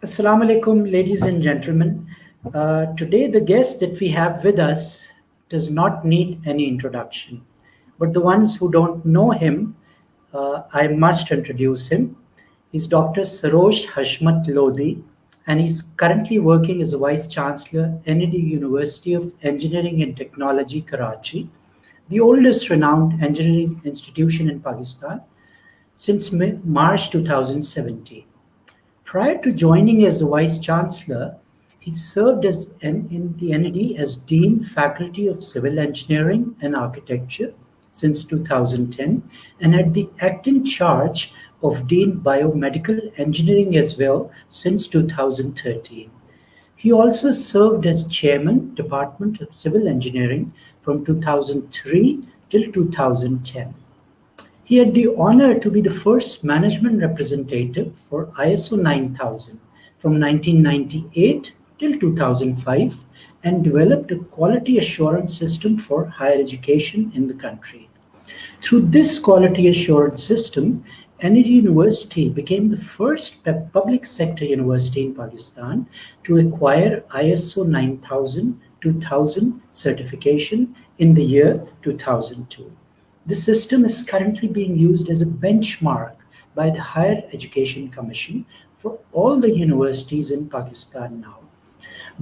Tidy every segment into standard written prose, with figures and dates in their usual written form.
Assalamu alaikum, ladies and gentlemen. Today, the guest that we have with us does not need any introduction. But the ones who don't know him, I must introduce him. He's Dr. Sarosh Lodi, and he's currently working as a Vice Chancellor, NED University of Engineering and Technology, Karachi, the oldest renowned engineering institution in Pakistan since March 2017. Prior to joining as the Vice Chancellor, he served in the NED as Dean Faculty of Civil Engineering and Architecture since 2010 and had the acting charge of Dean Biomedical Engineering as well since 2013. He also served as Chairman, Department of Civil Engineering from 2003 till 2010. He had the honor to be the first management representative for ISO 9000 from 1998 till 2005 and developed a quality assurance system for higher education in the country. Through this quality assurance system, NED University became the first public sector university in Pakistan to acquire ISO 9000-2000 certification in the year 2002. The system is currently being used as a benchmark by the Higher Education Commission for all the universities in Pakistan now.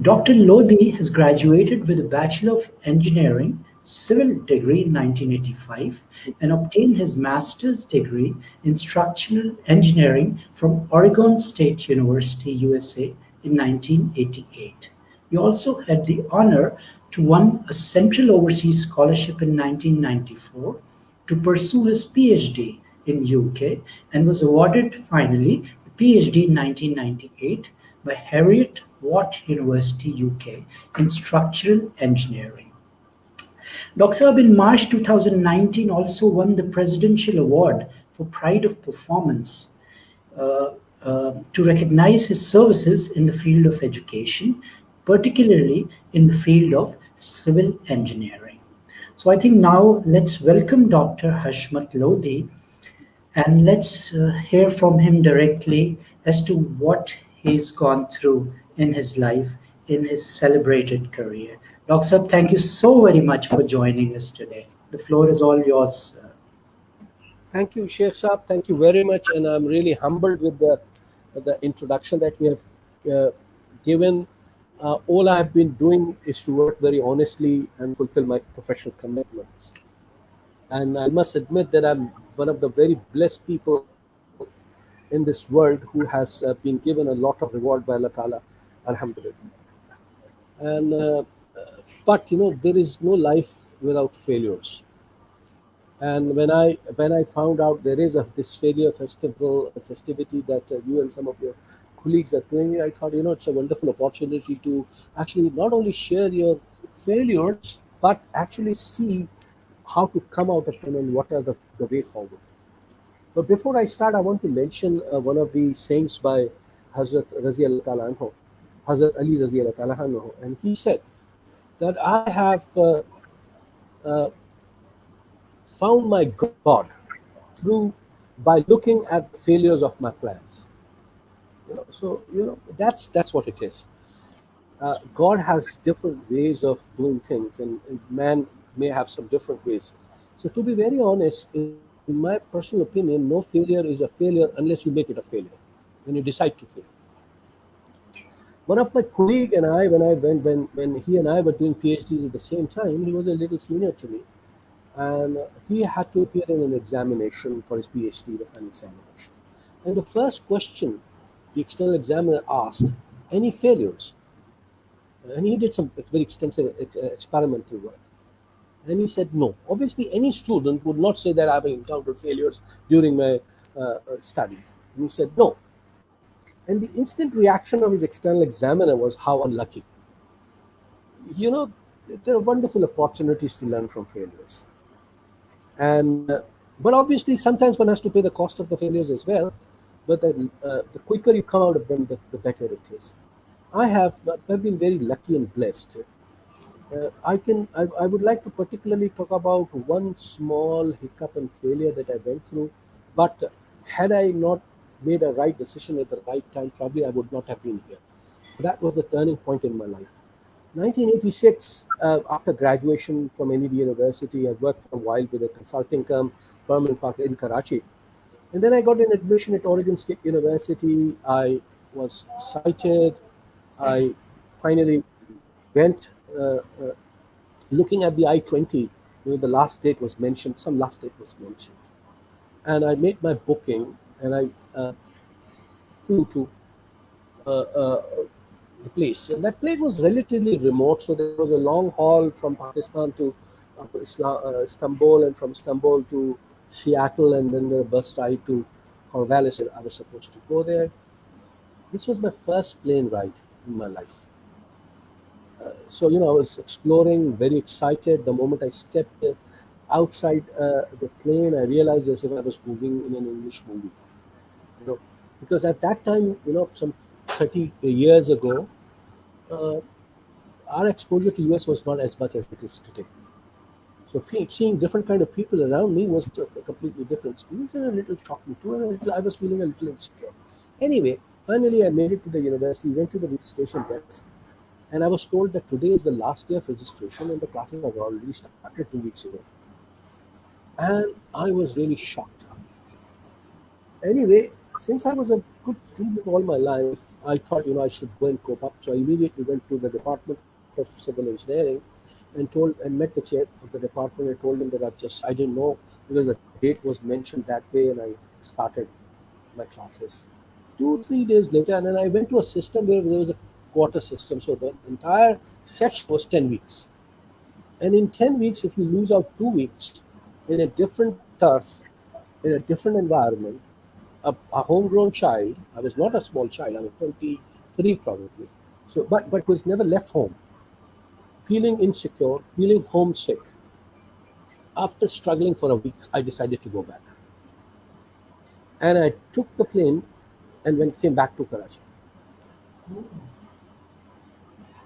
Doctor Lodi has graduated with a Bachelor of Engineering Civil degree in 1985 and obtained his master's degree in structural engineering from Oregon State University, USA in 1988. He also had the honor to win a Central Overseas Scholarship in 1994 to pursue his PhD in UK and was awarded finally the PhD in 1998 by Heriot Watt University, UK in structural engineering. Dr. Saab in March 2019 also won the Presidential Award for Pride of Performance to recognize his services in the field of education, particularly in the field of civil engineering. So I think now let's welcome Dr. Hashmat Lodi and let's hear from him directly as to what he's gone through in his life, in his celebrated career. Dr. Saab, thank you so very much for joining us today. The floor is all yours, sir. Thank you, Sheikh Saab. Thank you very much, and I'm really humbled with the introduction that you have given. All I have been doing is to work very honestly and fulfill my professional commitments. And I must admit that I'm one of the very blessed people in this world who has been given a lot of reward by Allah Ta'ala, Alhamdulillah. And but there is no life without failures. And when I found out there is this failure festivity that you and some of your colleagues are doing, I thought it's a wonderful opportunity to actually not only share your failures but actually see how to come out of them and what are the way forward. But before I start, I want to mention one of the sayings by Hazrat Razi Allah Ta'ala anhu, Hazrat Ali Razi Allah Ta'ala anhu, and he said that I have uh, found my God through by looking at the failures of my plans. So that's what it is. God has different ways of doing things, and man may have some different ways. So to be very honest, in my personal opinion, no failure is a failure unless you make it a failure, when you decide to fail. One of my colleague and I, when he and I were doing PhDs at the same time, he was a little senior to me, and he had to appear in an examination for his PhD, the final examination. And the first question the external examiner asked, any failures? And he did some very extensive experimental work. And he said, no. Obviously, any student would not say that I've encountered failures during my studies. And he said, no. And the instant reaction of his external examiner was, how unlucky. There are wonderful opportunities to learn from failures. And but obviously, sometimes one has to pay the cost of the failures as well. But the quicker you come out of them, the better it is. I've been very lucky and blessed. I would like to particularly talk about one small hiccup and failure that I went through. But had I not made a right decision at the right time, probably I would not have been here. That was the turning point in my life. 1986, after graduation from NED University, I worked for a while with a consulting firm in Karachi. And then I got an admission at Oregon State University. I was cited. I finally went looking at the I-20. The last date was mentioned. Some last date was mentioned. And I made my booking and I flew to the place. And that place was relatively remote, so there was a long haul from Pakistan to Istanbul, and from Istanbul to Seattle, and then the bus ride to Corvallis. And I was supposed to go there. This was my first plane ride in my life. So, I was exploring, very excited. The moment I stepped outside the plane, I realized as if I was moving in an English movie. You know, because at that time, some 30 years ago, uh, our exposure to US was not as much as it is today. So seeing different kind of people around me was a completely different experience and a little shocking too. And I was feeling a little insecure. Anyway, finally I made it to the university, went to the registration desk, and I was told that today is the last day of registration and the classes have already started 2 weeks ago. And I was really shocked. Anyway, since I was a good student all my life, I thought, I should go and cope up. So I immediately went to the Department of Civil Engineering and met the chair of the department. I told him that I didn't know because the date was mentioned that way, and I started my classes. 2 3 days later, and then I went to a system where there was a quarter system. So the entire section was 10 weeks. And in 10 weeks, if you lose out 2 weeks in a different turf, in a different environment, a homegrown child, I was not a small child, I was 23 probably. So, but was never left home, feeling insecure, feeling homesick. After struggling for a week, I decided to go back. And I took the plane and came back to Karachi.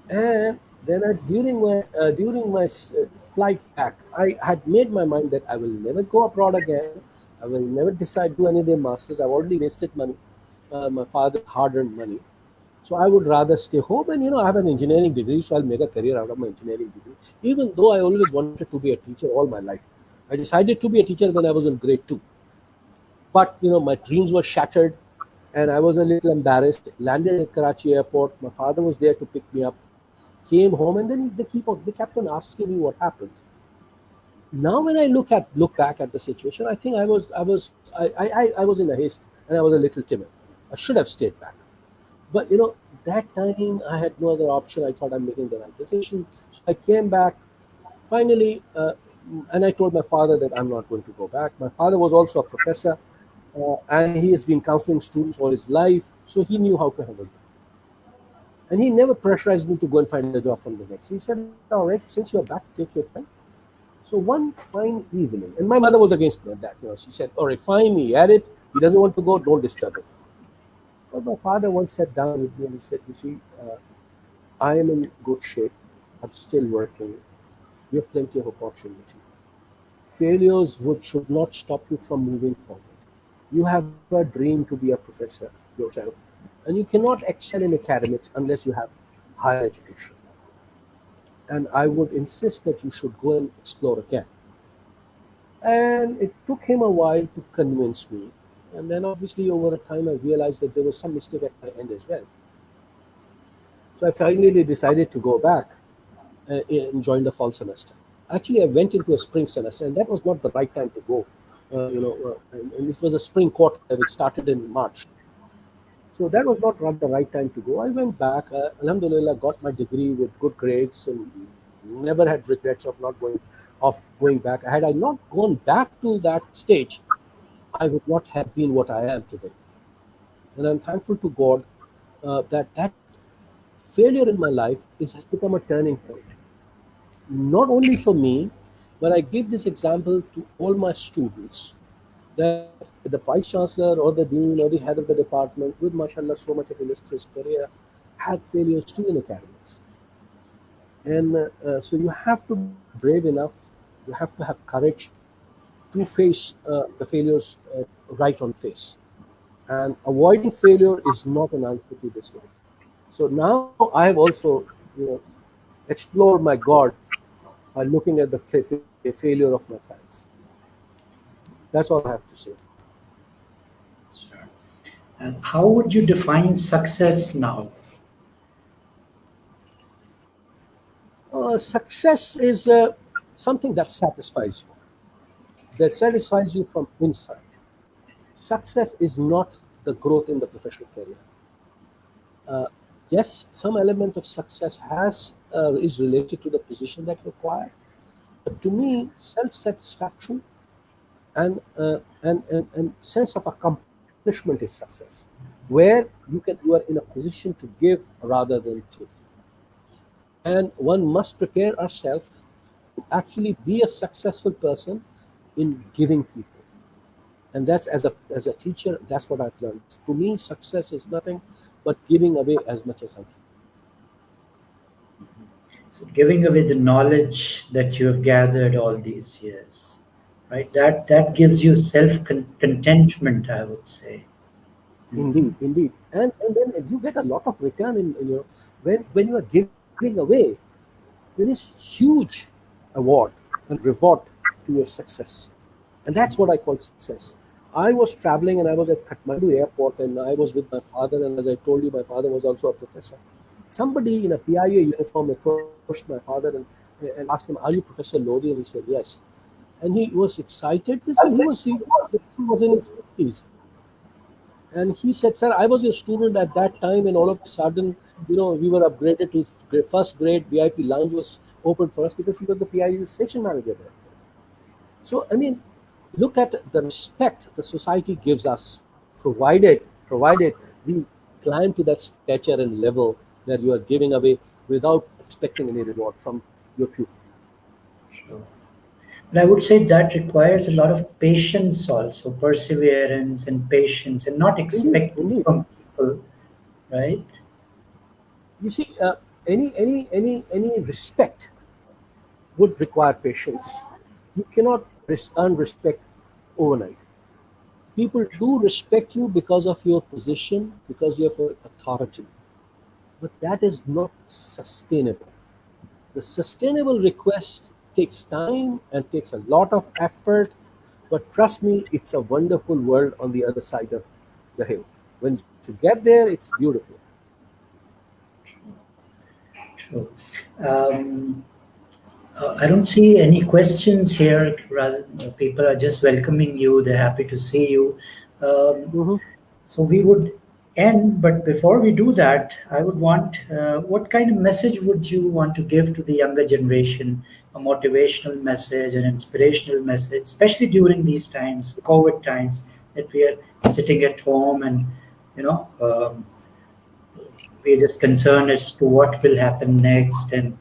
And then during my flight back, I had made my mind that I will never go abroad again. I will never decide do any of their masters. I've already wasted money, my father's hard-earned money. So I would rather stay home, and I have an engineering degree, so I'll make a career out of my engineering degree. Even though I always wanted to be a teacher all my life, I decided to be a teacher when I was in grade two. But my dreams were shattered, and I was a little embarrassed. Landed at Karachi airport. My father was there to pick me up. Came home, and then they kept on asking me what happened. Now, when I look back at the situation, I think I was in a haste, and I was a little timid. I should have stayed back. But that time I had no other option. I thought I'm making the right decision. So I came back finally, and I told my father that I'm not going to go back. My father was also a professor, and he has been counseling students all his life, so he knew how to handle it. And he never pressurized me to go and find a job from the next. He said, "All right, since you're back, take your time." So one fine evening, and my mother was against me at that. She said, "All right, fine, he had it. He doesn't want to go. Don't disturb him." But my father once sat down with me and he said, "You see, I am in good shape. I'm still working. You have plenty of opportunity. Failures should not stop you from moving forward. You have a dream to be a professor yourself, and you cannot excel in academics unless you have higher education. And I would insist that you should go and explore again." And it took him a while to convince me. And then, obviously, over a time, I realized that there was some mistake at my end as well. So I finally decided to go back and join the fall semester. Actually, I went into a spring semester, and that was not the right time to go. And it was a spring quarter which started in March. So that was not the right time to go. I went back. Alhamdulillah, got my degree with good grades, and never had regrets of going back. Had I not gone back to that stage, I would not have been what I am today. And I'm thankful to God that failure in my life has become a turning point. Not only for me, but I give this example to all my students that the vice chancellor or the dean or the head of the department, with mashallah so much of illustrious career, had failures too in academics. And so you have to be brave enough, you have to have courage to face the failures right on face. and avoiding failure is not an answer to this life. So now I have also, you know, explored my God by looking at the failure of my clients. That's all I have to say. Sure. And how would you define success now? Success is something that satisfies you, that satisfies you from inside. Success is not the growth in the professional career. Uh, yes, some element of success has is related to the position that you acquire, but to me, self-satisfaction and sense of accomplishment is success, where you are in a position to give rather than take. And one must prepare ourselves to actually be a successful person in giving people. And that's as a teacher, that's what I've learned. To me, success is nothing but giving away as much as I can. So giving away the knowledge that you have gathered all these years, right? That That's it. gives you self contentment, I would say. Indeed, indeed. And then you get a lot of return in your when you are giving away, there is huge award and reward to your success. And that's what I call success. I was traveling and I was at Kathmandu airport and I was with my father. And as I told you, my father was also a professor. Somebody in a PIA uniform approached my father and asked him, "Are you Professor Lodi?" And he said, "Yes." And he was excited. He was in his 50s. And he said, "Sir, I was a student at that time, and all of a sudden, we were upgraded to first grade. VIP lounge was open for us because he was the PIE station manager there." So, I mean, look at the respect the society gives us, provided we climb to that stature and level where you are giving away without expecting any reward from your pupil. Sure. But I would say that requires a lot of patience also, perseverance and patience, and not Indeed, expecting indeed. from people, right? You see, any respect would require patience. You cannot earn respect overnight. People do respect you because of your position, because of your authority, but that is not sustainable. The sustainable request takes time and takes a lot of effort, but trust me, it's a wonderful world on the other side of the hill. When you get there, it's beautiful. True. Um, I don't see any questions here. Rather, people are just welcoming you. They're happy to see you. Um, Hmm. so we would end, but before we do that, I would want what kind of message would you want to give to the younger generation? A motivational message, an inspirational message, especially during these times, COVID times, that we are sitting at home and you know we're just concerned as to what will happen next. And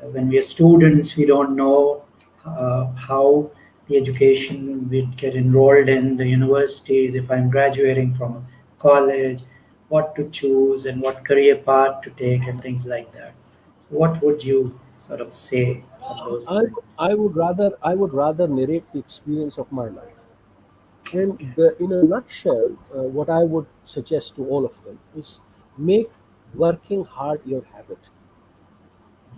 when we are students, we don't know how the education will get enrolled in the universities. If I'm graduating from college, what to choose and what career path to take and things like that. So what would you sort of say on those I, lines? I would rather narrate the experience of my life. And in a nutshell, what I would suggest to all of them is make working hard your habit.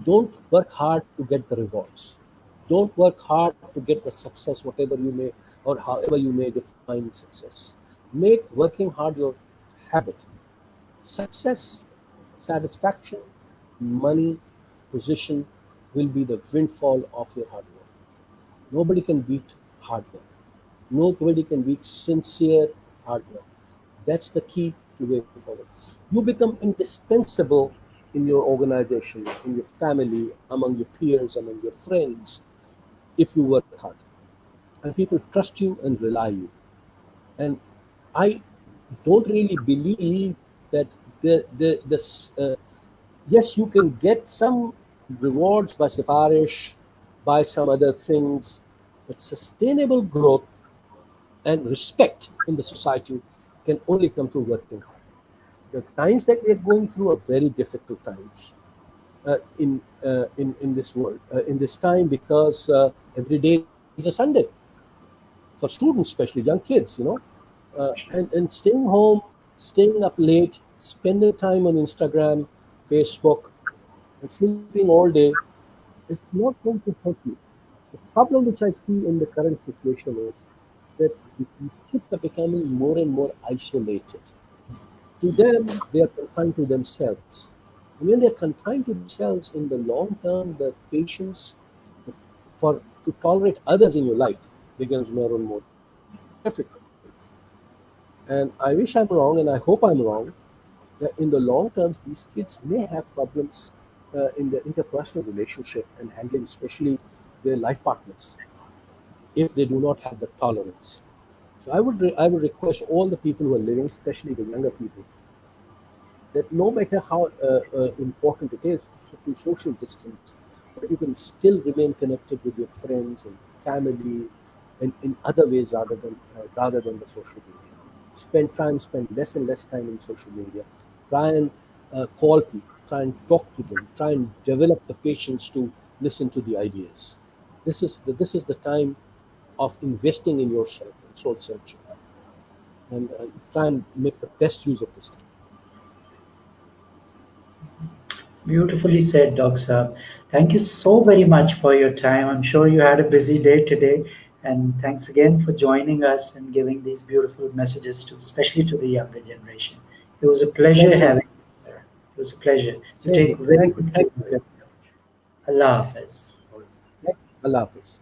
Don't work hard to get the rewards. Don't work hard to get the success, whatever you may or however you may define success. Make working hard your habit. Success, satisfaction, money, position will be the windfall of your hard work. Nobody can beat hard work. Nobody can beat sincere hard work. That's the key to way forward. You become indispensable in your organization, in your family, among your peers, among your friends, if you work hard. And people trust you and rely you. And I don't really believe that this. Yes, you can get some rewards by sifarish, by some other things, but sustainable growth and respect in the society can only come through working hard. The times that we are going through are very difficult times in this world, in this time, because every day is a Sunday for students, especially young kids. And staying home, staying up late, spending time on Instagram, Facebook, and sleeping all day is not going to help you. The problem which I see in the current situation is that these kids are becoming more and more isolated. To them, they are confined to themselves. And when they're confined to themselves, in the long term, the patience for to tolerate others in your life becomes more and more difficult. And I wish I'm wrong, and I hope I'm wrong, that in the long terms, these kids may have problems in their interpersonal relationship and handling, especially their life partners, if they do not have the tolerance. So I would request all the people who are living, especially the younger people, that no matter how important it is to social distance, but you can still remain connected with your friends and family, and in other ways rather than the social media. Spend less and less time in social media. Try and call people. Try and talk to them. Try and develop the patience to listen to the ideas. This is the time of investing in yourself and soul searching, and try and make the best use of this time. Beautifully said, Doc Saab. Thank you so very much for your time. I'm sure you had a busy day today, and thanks again for joining us and giving these beautiful messages to, especially to the younger generation. It was a pleasure Pleasure. having you, sir. It was a pleasure. You Same take here. very Thank you. good care Thank you of very yourself. much. Allah Hafiz. Thank you. Allah Hafiz.